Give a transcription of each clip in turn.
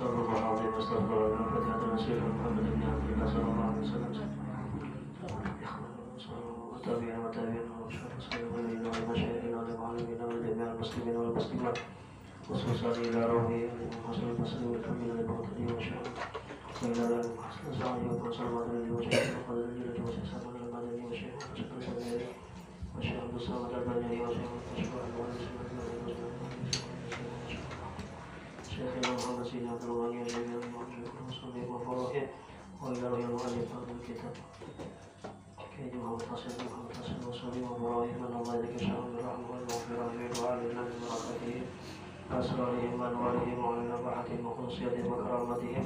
Astagfirullahaladzim, astagfirullahaladzim. Fatihah Rasul Muhammad bin Abdullah sallallahu alaihi wasallam. Tabi'in wa tabi'in wa sallallahu wa masyayikhin wa al-alimin wa jami'al muslimin wal muslimat. Khususan ila ruhi hasil muslim wa kamil al-muqtadi wa syahid. Wa ila al-hasan sa'i wa sallallahu wa syahid wa qadar jilad wa sasama al-madani wa syahid wa syahid wa syahid wa syahid wa sallallahu al-bani wa syahid wa syahid wa syahid Syekh Muhammad Sini Abdul Ghani Al-Jami'ah Al-Muhammad wa Farahi wa ila ruhi al-mu'alif al-kitab Kaiji Muhammad Hasan Muhammad Hasan wa Sali wa Farahi man Allah yadika sya'an rahmah wa firahim wa alina min barakatihim asrarihim wa anwarihim wa alina bahatihim wa khusiyatihim wa karamatihim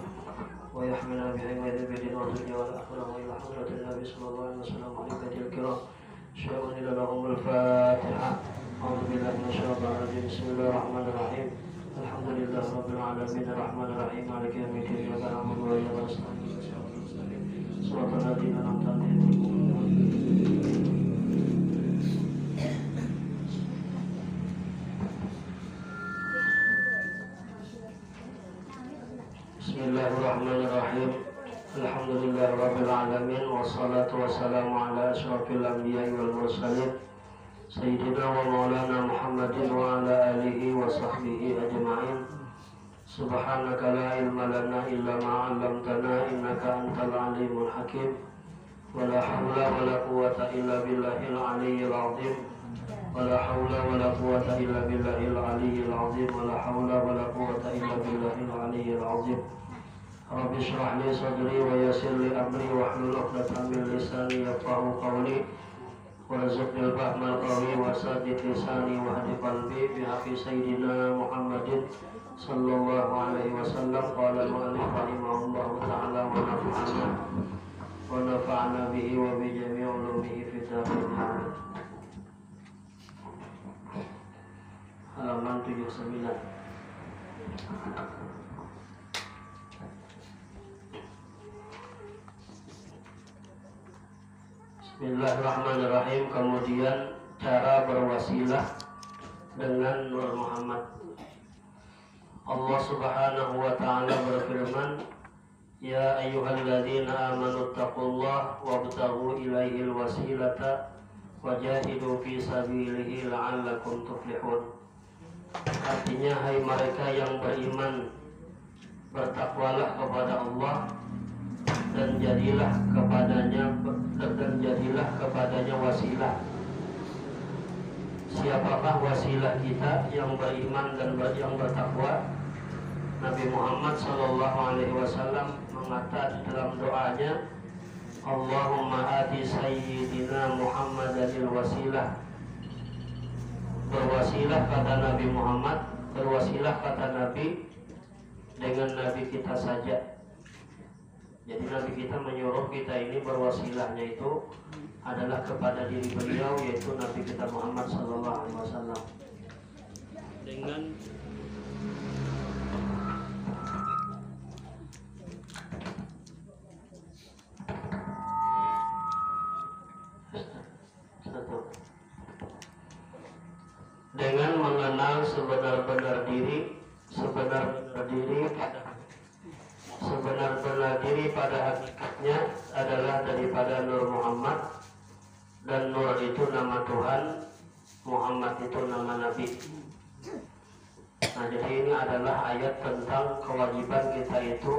wa yahmina bihim wa idhin bidin wa dunya wa al-akhirah wa ila hadratin Nabi sallallahu alaihi wasallam wa alikatil kiram syai'un ila lahum al-Fatiha A'udhu billahi minasyaitanir rajim Bismillahirrahmanirrahim Alhamdulillah Rabbil Alamin Ar-Rahmanir-Rahim Maliki yaumiddin Iyyaka na'budu wa iyyaka nasta'in Shiratal ladzina an'amta 'alaihim Bismillahirrahmanirrahim Alhamdulillah Rabbil Alamin Wassalatu wassalamu ala asyrafil anbiya'i wal mursalin Sayyidina wa maulana Muhammadin wa ala alihi wa sahbihi ajma'in Subhanaka la ilma lana illa ma'allamtana innaka antal alimul hakim Wa la hawla wa la quwata illa billahil aliyyil azim Wa la hawla wa la quwata illa billahil aliyyil azim Wa la hawla wa la quwata illa billahil aliyyil azim Rabbi shrah li sadri wa yassir li amri wa hlul 'uqdatam min lisani yafqahu qawli warzuqni al-fahma al-qawi wa saddid lisani wa hadi qalbi bihaqqi sayyidina Muhammadin sallallahu alaihi wasallam qala al-mu'allif rahimahullahu ta'ala wa nafa'ana bihi wa bi jami' ulumihi fi darin amin. Halaman 79. Bismillahirrahmanirrahim. Kemudian cara berwasilah dengan Nur Muhammad. Allah Subhanahu wa ta'ala berfirman, Ya ayyuhalladzina amanu taqullaha wabtaghu ilaihil wasilata wajahidu fi sabilihi la'allakum tuflihun. Artinya, hai mereka yang beriman, bertakwalah kepada Allah dan jadilah kepadanya wasilah. Siapakah wasilah kita yang beriman dan yang bertakwa? Nabi Muhammad sallallahu alaihi wasallam mengatakan dalam doanya, Allahumma ati sayyidina Muhammadanil wasilah. Berwasilah kata Nabi Muhammad, berwasilah kata Nabi dengan Nabi kita saja. Jadi Nabi kita menyuruh kita ini berwasilahnya itu adalah kepada diri beliau, yaitu Nabi kita Muhammad sallallahu alaihi wasallam. Dengan mengenal sebenar-benar diri pada hakikatnya adalah daripada Nur Muhammad, dan Nur itu nama Tuhan, Muhammad itu nama Nabi. Nah, jadi ini adalah ayat tentang kewajiban kita itu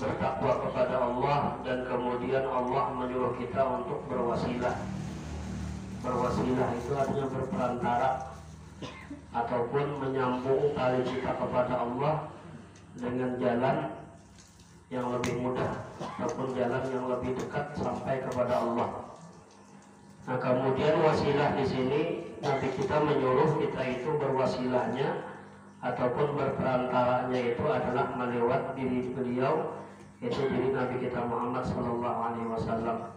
bertakwa kepada Allah, dan kemudian Allah menyuruh kita untuk berwasilah. Berwasilah itu artinya berperantara ataupun menyambung tali kita kepada Allah dengan jalan yang lebih mudah ataupun jalan yang lebih dekat sampai kepada Allah. Nah, kemudian wasilah di sini Nabi kita menyuruh kita itu berwasilahnya ataupun berperantaranya itu adalah melewat diri beliau, yaitu diri Nabi kita Muhammad sallallahu alaihi wasallam.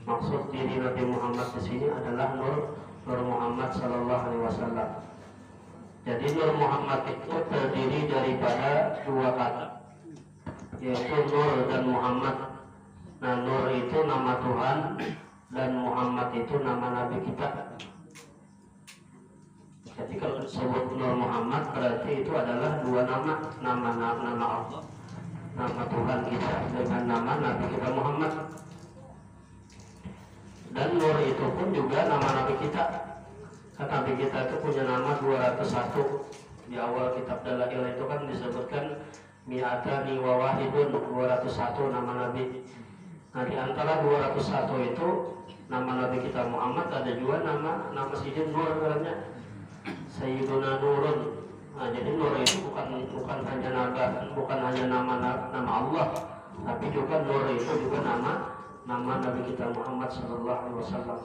Maksud diri Nabi Muhammad di sini adalah Nur Muhammad sallallahu alaihi wasallam. Jadi Nur Muhammad itu terdiri daripada dua kata, yaitu Nur dan Muhammad. Nah, Nur itu nama Tuhan dan Muhammad itu nama Nabi kita. Jadi kalau disebut Nur Muhammad berarti itu adalah dua nama Allah, nama Tuhan kita dengan nama Nabi kita Muhammad. Dan Nur itu pun juga nama Nabi kita. Karena Nabi kita itu punya nama 201. Di awal kitab Dalail itu kan disebutkan mi'atani wa wahidun, 201 nama Nabi. Nah di antara 201 itu nama Nabi kita Muhammad ada juga nama Sayyidun Nur namanya. Sayyiduna Nurun. Nah jadi Nur itu bukan hanya nama Allah, tapi juga Nur itu juga nama Nabi kita Muhammad sallallahu alaihi wasallam.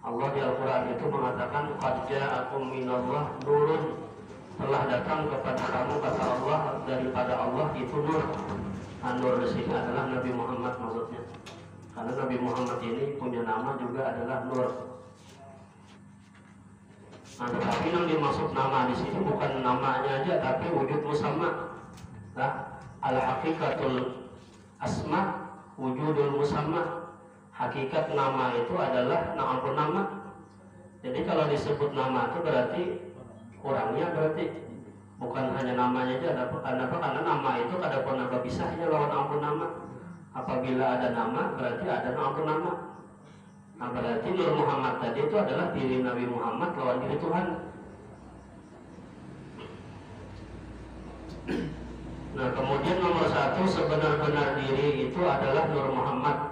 Allah di Al-Qur'an itu mengatakan qad ja'akum minallah nurun, telah datang kepada kamu kata Allah daripada Allah itu nur. Nur di sini adalah Nabi Muhammad maksudnya. Karena Nabi Muhammad ini punya nama juga adalah Nur. Nah, tetapi yang dimaksud nama di sini bukan namanya aja, tapi wujud musamma. Nah, al-haqiqatul asma wujudul musamma. Hakikat nama itu adalah nama. Jadi kalau disebut nama itu berarti kurangnya berarti bukan hanya namanya aja. Karena nama itu ada pun apa bisanya lawan ampun nama. Apabila ada nama berarti ada ampun nama. Nah berarti Nur Muhammad tadi itu adalah diri Nabi Muhammad lawan diri Tuhan. Nah kemudian nomor 1, sebenar-benar diri itu adalah Nur Muhammad.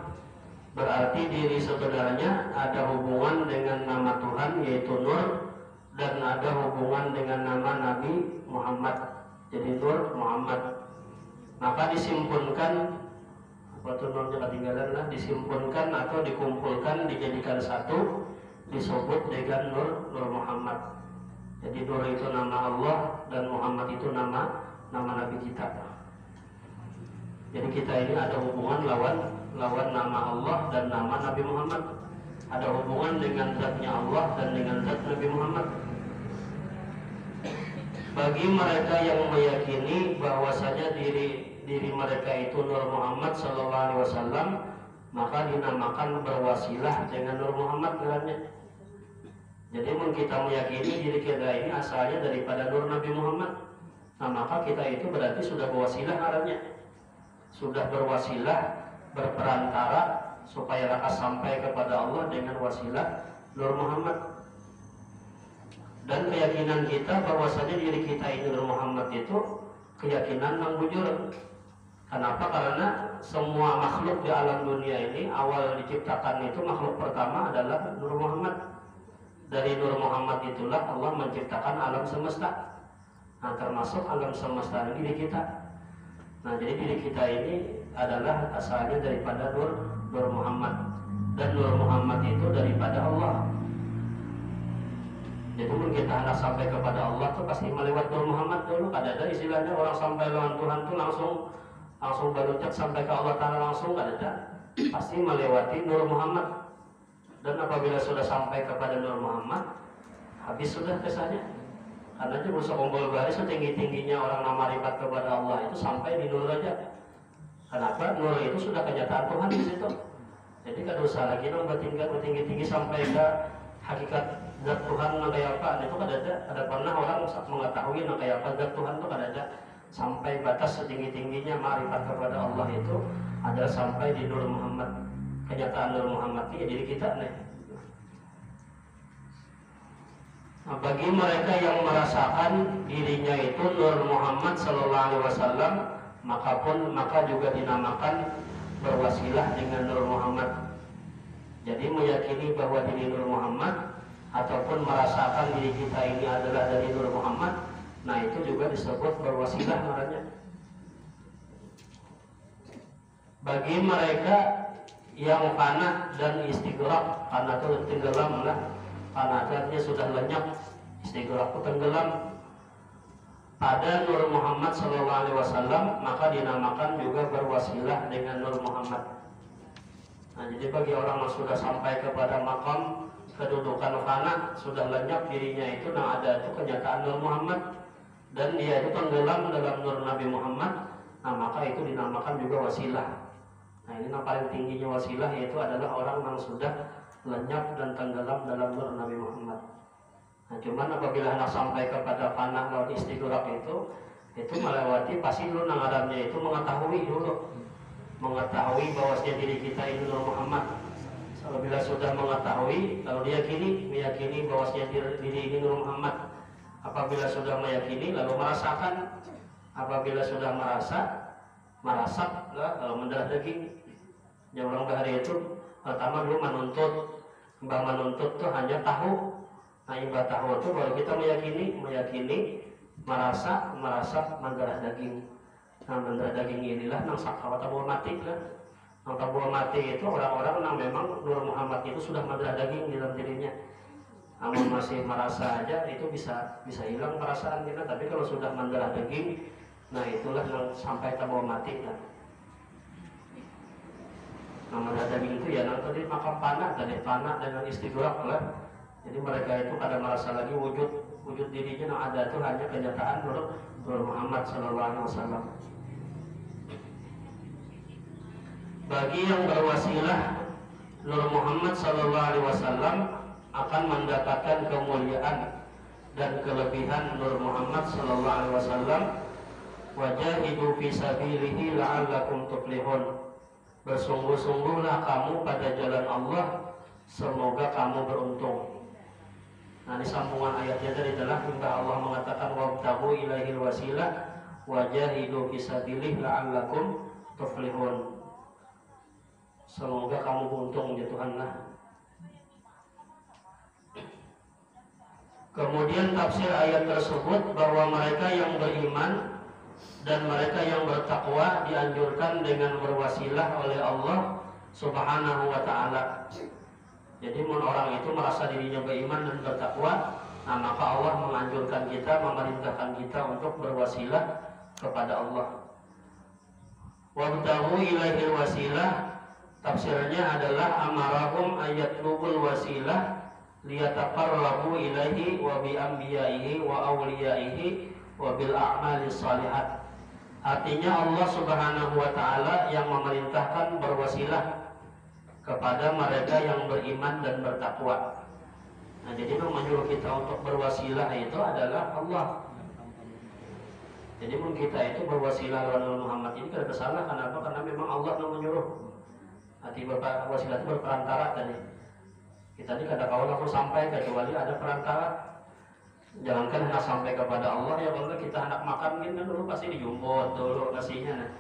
Berarti diri sebenarnya ada hubungan dengan nama Tuhan yaitu Nur, dan ada hubungan dengan nama Nabi Muhammad. Jadi Nur Muhammad. Maka disimpunkan, disimpunkan atau dikumpulkan, dijadikan satu, disebut dengan Nur Muhammad. Jadi Nur itu nama Allah dan Muhammad itu nama Nabi kita. Jadi kita ini ada hubungan lawan nama Allah dan nama Nabi Muhammad. Ada hubungan dengan zatnya Allah dan dengan zat Nabi Muhammad. Bagi mereka yang meyakini bahwasanya diri mereka itu Nur Muhammad sallallahu alaihi wasallam, maka dinamakan berwasilah dengan Nur Muhammad gelarnya. Jadi kita meyakini diri kita ini asalnya daripada Nur Nabi Muhammad. Nah maka kita itu berarti sudah berwasilah arahnya. Sudah berwasilah, berperantara supaya raka sampai kepada Allah dengan wasilah Nur Muhammad. Dan keyakinan kita bahwasanya diri kita ini Nur Muhammad itu keyakinan yang bujur. Kenapa? Karena semua makhluk di alam dunia ini awal diciptakan itu makhluk pertama adalah Nur Muhammad. Dari Nur Muhammad itulah Allah menciptakan alam semesta. Nah termasuk alam semesta ini diri kita. Nah jadi diri kita ini adalah asalnya daripada Nur Muhammad, dan Nur Muhammad itu daripada Allah. Jadi pun kita hendak sampai kepada Allah tuh pasti melewat Nur Muhammad dulu. Ada istilahnya orang sampai lawan Tuhan tuh langsung berucap sampai ke Allah Ta'ala langsung, ada pasti melewati Nur Muhammad. Dan apabila sudah sampai kepada Nur Muhammad, habis sudah kesannya. Karena itu musuh kumpul baris setinggi-tingginya orang marifat kepada Allah itu sampai di Nur aja. Kenapa? Nur itu sudah kenyataan Tuhan di situ. Jadi kada usah lagi bertinggi-tinggi sampai ke hakikat zat Tuhan kayak apa. Itu ada pernah orang mengetahui kayak apa zat Tuhan itu ada sampai batas setinggi-tingginya marifat kepada Allah itu ada sampai di Nur Muhammad. Kenyataan Nur Muhammad ini diri kita nih. Nah, bagi mereka yang merasakan dirinya itu Nur Muhammad sallallahu alaihi wasallam, maka juga dinamakan berwasilah dengan Nur Muhammad. Jadi meyakini bahwa diri Nur Muhammad ataupun merasakan diri kita ini adalah dari Nur Muhammad, nah itu juga disebut berwasilah namanya. Bagi mereka yang fana dan istighraq, fana itu tenggelam lah. Karena artinya sudah lenyap, istighraq tenggelam pada Nur Muhammad SAW, maka dinamakan juga berwasilah dengan Nur Muhammad. Nah, jadi bagi orang yang sudah sampai kepada makam kedudukan fana, sudah lenyap dirinya itu, nah ada itu kenyataan Nur Muhammad dan dia itu tenggelam dalam Nur Nabi Muhammad, nah maka itu dinamakan juga wasilah. Nah ini yang paling tingginya wasilah yaitu adalah orang yang sudah lenyap dan tenggelam dalam Nur Nabi Muhammad. Nah cuman apabila anak sampai kepada fana laut istighraq itu melewati pasti dulu ngarannya itu mengetahui bahwasanya diri kita ini Nur Muhammad. Apabila sudah mengetahui, lalu dia meyakini bahwasanya diri ini Nur Muhammad. Apabila sudah meyakini, lalu merasakan. Apabila sudah merasak, lalu mendarah daging. Yang orang bahari itu pertama dulu menuntut tuh hanya tahu. Nah, ibadah tahu itu baru kita meyakini, merasak, mendarah daging. Nah, mendarah daging inilah nang sakawat tabur mati lah. Nang tabur mati itu orang-orang yang memang Nur Muhammad itu sudah mendarah daging di dalam dirinya. Namun masih merasa aja itu bisa hilang perasaan kita. Tapi kalau sudah mendarah daging, nah itulah yang sampai tabur mati lah. Nah, mendarah daging itu ya nang tadi makam panah dengan istighraq lah. Jadi mereka itu pada merasa lagi wujud dirinya yang ada itu hanya kenyataan Nur Muhammad SAW. Bagi yang berwasilah Nur Muhammad SAW akan mendapatkan kemuliaan dan kelebihan Nur Muhammad SAW. Wajahidu fi sabilihi la'allakum tuflihun. Bersungguh-sungguhlah kamu pada jalan Allah, semoga kamu beruntung. Nah, di sambungan ayatnya dari dalam hingga Allah mengatakan wabtagu ilaihil wasilah wajahidu fi sabilihi la'allakum tuflihun. Semoga kamu beruntung ya Tuhanlah. Kemudian tafsir ayat tersebut bahwa mereka yang beriman dan mereka yang bertakwa dianjurkan dengan berwasilah oleh Allah Subhanahu wa ta'ala. Jadi orang itu merasa dirinya beriman dan bertakwa, nah maka Allah menganjurkan kita, memerintahkan kita untuk berwasilah kepada Allah. Wabtaghu ilaihil wasilah, tafsirnya adalah amarahum ayatlubul wasilah liyataqarrabu ilaihi wa bi anbiyaihi wa awliyaihi wa bil a'malis shalihat. Artinya Allah Subhanahu wa ta'ala yang memerintahkan berwasilah kepada mereka yang beriman dan bertakwa. Nah, jadi yang menyuruh kita untuk berwasilah itu adalah Allah. Jadi kita itu berwasilah lawan Muhammad ini kada salah. Kenapa? Karena memang Allah yang menyuruh. Arti berwasilah itu berperantara tadi. Kita ini kada kau langsung sampai kecuali ada perantara. Jangankan hendak sampai kepada Allah, ya kalau kita hendak makan kan dulu pasti dijumput dulu nasinya. Nah,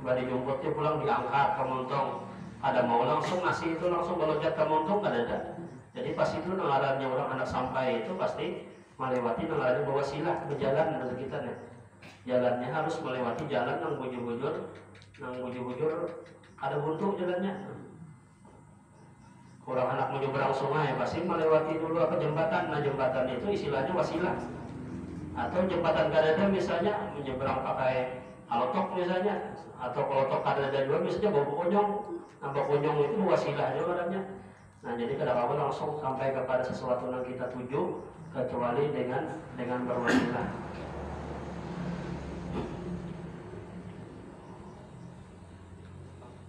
baru dijumputnya pulang diangkat ke montong. Ada mau langsung nasi itu langsung meloncat ke montong ada. Jadi pasti itu ngarannya orang hendak sampai itu pasti melewati ngarannya berwasilah berjalan dengan kita nih. Jalannya harus melewati jalan yang bujur ada buntu jalannya. Orang anak menyeberang sungai pasti melewati dulu apa jembatan. Nah, jembatan itu istilahnya wasilah. Atau jembatan kadada misalnya menyeberang pakai alotok misalnya, atau kolotok kadada juga misalnya bawa konyong. Nah, bawa konyong itu wasilahnya orangnya. Nah, jadi kadang-kadang langsung sampai kepada sesuatu yang kita tuju kecuali dengan berwasilah.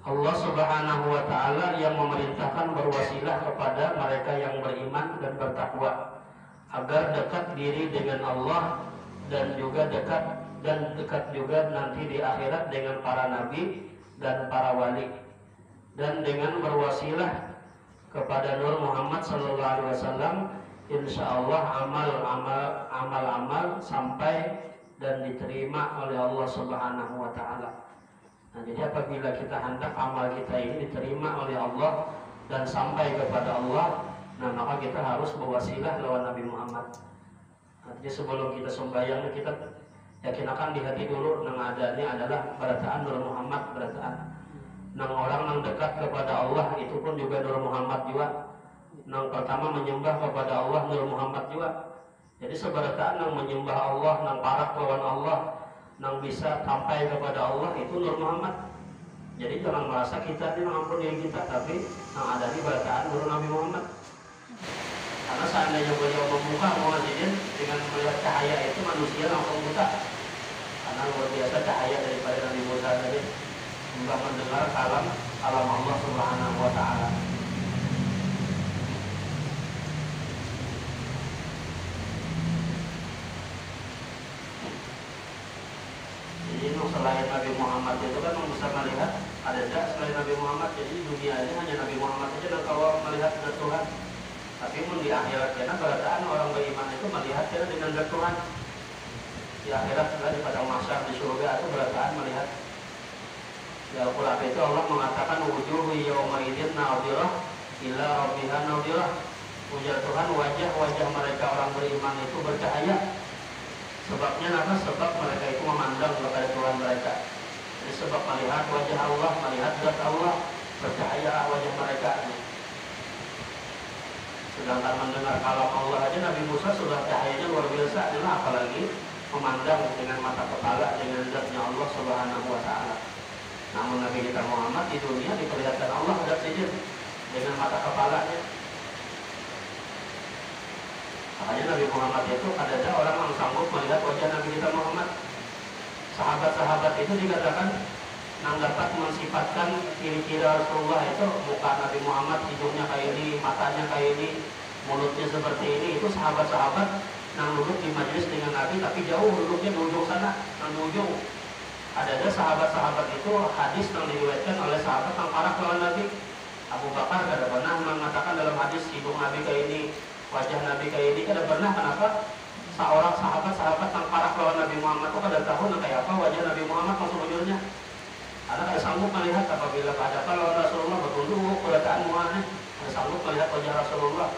Allah Subhanahu wa ta'ala yang memerintahkan berwasilah kepada mereka yang beriman dan bertakwa agar dekat diri dengan Allah dan dekat juga nanti di akhirat dengan para nabi dan para wali, dan dengan berwasilah kepada Nur Muhammad sallallahu alaihi wasallam, insyaallah amal-amal sampai dan diterima oleh Allah Subhanahu wa ta'ala. Nah, jadi apabila kita hendak amal kita ini diterima oleh Allah dan sampai kepada Allah, nah maka kita harus berwasilah lawan Nabi Muhammad. Nah, jadi sebelum kita sembahyang kita yakinakan di hati dulu nang ada ini adalah berataan Nur Muhammad, berataan nang orang nang dekat kepada Allah itu pun juga Nur Muhammad juga. Nang pertama menyembah kepada Allah Nur Muhammad juga. Jadi seberataan nang menyembah Allah, nang parak lawan Allah, nang bisa sampai kepada Allah itu Nur Muhammad. Jadi jangan merasa kita ini mengampun diri kita, tapi yang ada di bacaan Nur Nabi Muhammad. Karena seandainya beliau membuka muadzin dengan melihat cahaya itu, manusia langsung buta. Karena luar biasa cahaya daripada Nabi Musa tadi, hingga mendengar kalam Allah Subhanahu wa ta'ala. selain Nabi Muhammad itu kan bisa melihat ada tidak selain Nabi Muhammad. Jadi di dunia ini hanya Nabi Muhammad saja dan kalau melihat zat Tuhan. Tapi pun di akhirat karena berataan orang beriman itu melihat dengan zat Tuhan. Di akhirat juga di padang mahsyar di surga itu berataan melihat. Di Al-Quran itu Allah mengatakan wujuhu yawma idzin nadhirah ila rabbiha nadhirah. Ujar Tuhan wajah-wajah mereka orang beriman itu bercahaya. Sebabnya apa? Sebab mereka itu memandang kepada Tuhan mereka. Jadi sebab melihat wajah Allah, melihat zat Allah, bercahaya wajah mereka. Sedangkan mendengar kalam Allah aja Nabi Musa sudah cahayanya luar biasa. Apalagi memandang dengan mata kepala dengan zatnya Allah Subhanahu wa Ta'ala. Namun Nabi kita Muhammad di dunia diperlihatkan Allah zat saja dengan mata kepalanya. Makanya Nabi Muhammad itu ada orang yang sanggup melihat wajah Nabi kita Muhammad. Sahabat-sahabat itu dikatakan yang dapat mensifatkan ciri-ciri Rasulullah itu muka Nabi Muhammad, hidungnya kayak ini, matanya kayak ini, mulutnya seperti ini. Itu sahabat-sahabat yang duduk di majelis dengan Nabi tapi jauh duduknya di ujung sana, di ujung. Ada sahabat-sahabat itu hadis yang diriwayatkan oleh sahabat yang parah lawan Nabi. Abu Bakar kada pernah mengatakan dalam hadis hidung Nabi kayak ini, wajah Nabi kayak ini. Kada pernah. Kenapa? Seorang sahabat-sahabat yang parah lawan Nabi Muhammad itu kada tahu kayak apa wajah Nabi Muhammad langsung ujurnya. Karena kada sanggup melihat apabila berhadapan lawan Rasulullah bertunduk keadaan muanya, kada sanggup melihat wajah Rasulullah.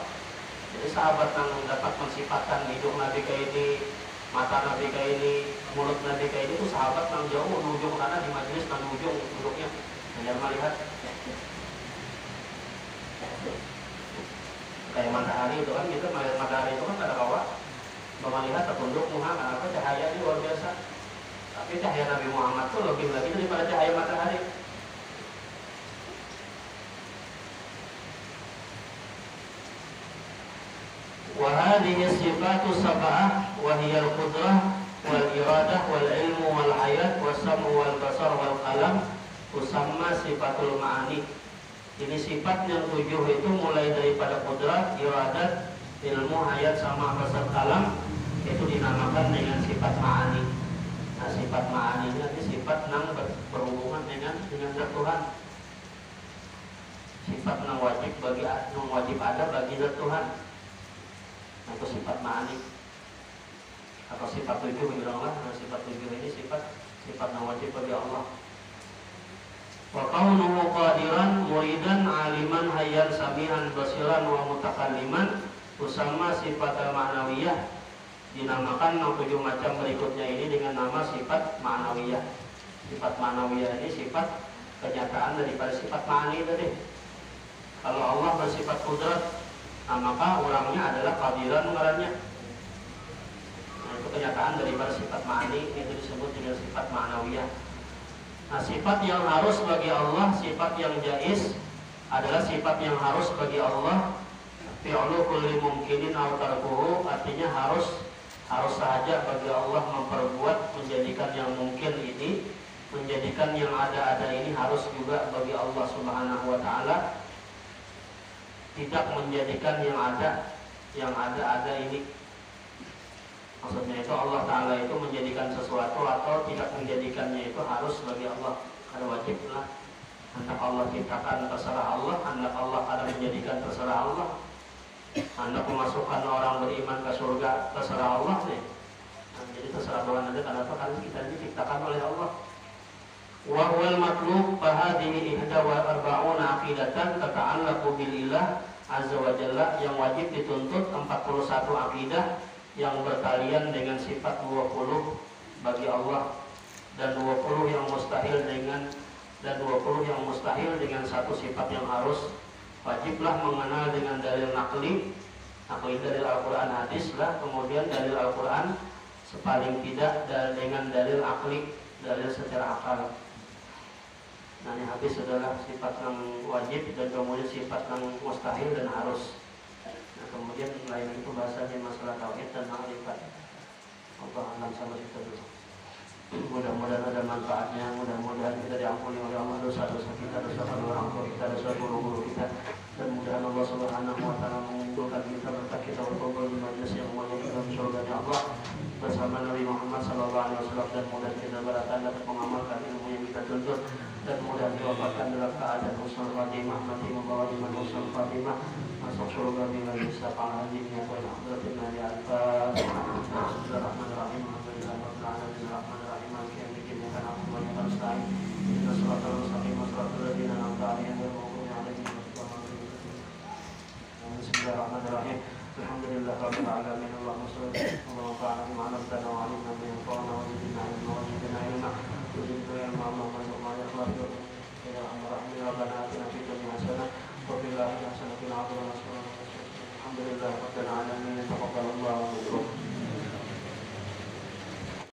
Jadi sahabat yang dapat mensifatkan hidung Nabi kayak ini, mata Nabi kayak ini, mulut Nabi kayak ini itu sahabat yang jauh di ujung sana di majelis dan di ujung duduknya hanya melihat. Kayak matahari itu kan kita melihat matahari itu kan kada kawa melihat tertunduk muha apa cahaya ini luar biasa. Tapi cahaya Nabi Muhammad itu lebih lagi daripada cahaya matahari. Wa hadhihi sifatu sab'ah wa hiya al-qudrah wal iradah wal ilmu wal hayat was sam'u wal basar wal qalam tusamma sifatul ma'ani. Ini sifat yang 7 itu mulai daripada kudrat, iradat, ilmu, hayat sama basar kalam itu dinamakan dengan sifat ma'ani. Nah, sifat ma'ani ini nanti sifat yang berhubungan dengan zat Tuhan. Sifat yang wajib ada bagi zat Tuhan. Itu sifat ma'ani atau sifat 7 bilanglah. Nah, sifat 7 ini sifat yang wajib bagi Allah. Wa kaunuhu qadiran muridan aliman hayyan samihan basiran wa mutakalliman usamma sifat ma'nawiyah. Dinamakan 7 macam berikutnya ini dengan nama sifat ma'nawiyah. Sifat ma'nawiyah ini sifat kenyataan daripada sifat ma'ani tadi. Kalau Allah bersifat kudrat, nah maka orangnya adalah qadiran ngarannya. Nah, itu kenyataan daripada sifat ma'ani, itu disebut dengan sifat ma'nawiyah. Nah, sifat yang harus bagi Allah, sifat yang jaiz adalah sifat yang harus bagi Allah. Fi'lu kulli mumkinin aw tarkuhu, artinya harus saja bagi Allah memperbuat, menjadikan yang mungkin ini, menjadikan yang ada-ada ini harus juga bagi Allah Subhanahu wa Ta'ala. Tidak menjadikan yang ada ini. Maksudnya itu Allah Ta'ala itu menjadikan sesuatu atau tidak menjadikannya itu harus bagi Allah. Karena wajiblah. Hendak Allah ciptakan terserah Allah, hendak Allah ada menjadikan terserah Allah. Hendak memasukkan orang beriman ke surga terserah Allah nih. Nah, jadi terserah Tuhan ada kenapa? Karena kita ini diciptakan oleh Allah. Wa huwal matlub bahadihi ihda wa arba'una aqidatan tata'allaqu bilillah azza wa jalla, yang wajib dituntut 41 akidah yang berkalian dengan sifat 20 bagi Allah dan 20 yang mustahil dengan satu sifat yang harus. Wajiblah mengenal dengan dalil nakli dalil Al-Quran hadis lah, kemudian dalil Al-Quran sepaling tidak dengan dalil akli, dalil secara akal. Nah, ini hadis adalah sifat yang wajib dan kemudian sifat yang mustahil dan harus. Nah, kemudian lain itu bahasanya masalah tauhid dan ma'rifat. Allah alam sama kita dulu. Mudah-mudahan ada manfaatnya, mudah-mudahan kita diampuni oleh Allah dosa-dosa kita, dosa orang tua kita, dosa guru-guru kita, dan mudah-mudahan Allah Subhanahu wa Ta'ala mengumpulkan kita berkat kita berkumpul di majelis yang mulia dalam surga Allah bersama Nabi Muhammad sallallahu alaihi wasallam, dan mudah kita beratan dapat mengamal ghanimah, mati membawa iman usul fatimah, masuk surga dengan syafaat hadimnya wa rahmatina ya al-fatihah. Bismillahirrahmanirrahim. Alhamdulillah rabbil alamin arrahmanirrahim maliki yaumiddin iyyaka na'budu wa iyyaka nasta'in ihdinas siratal mustaqim siratal ladzina an'amta 'alaihim ghairil maghdubi 'alaihim waladdallin. Bismillahirrahmanirrahim. Alhamdulillah rabbil alamin Allahumma shalli wa fa'ala bima 'allamtana wa 'allimna ma yanfa'una wa zidna 'ilma wa zidna 'ilma wa zidna 'ilma Allahumma ma yakhluqu illa rahmatina rabbana atina fid dunya hasanah wa fil akhirati hasanah wa qina adhaban nar. Alhamdulillah rabbil alamin taqabbalallahu minkum.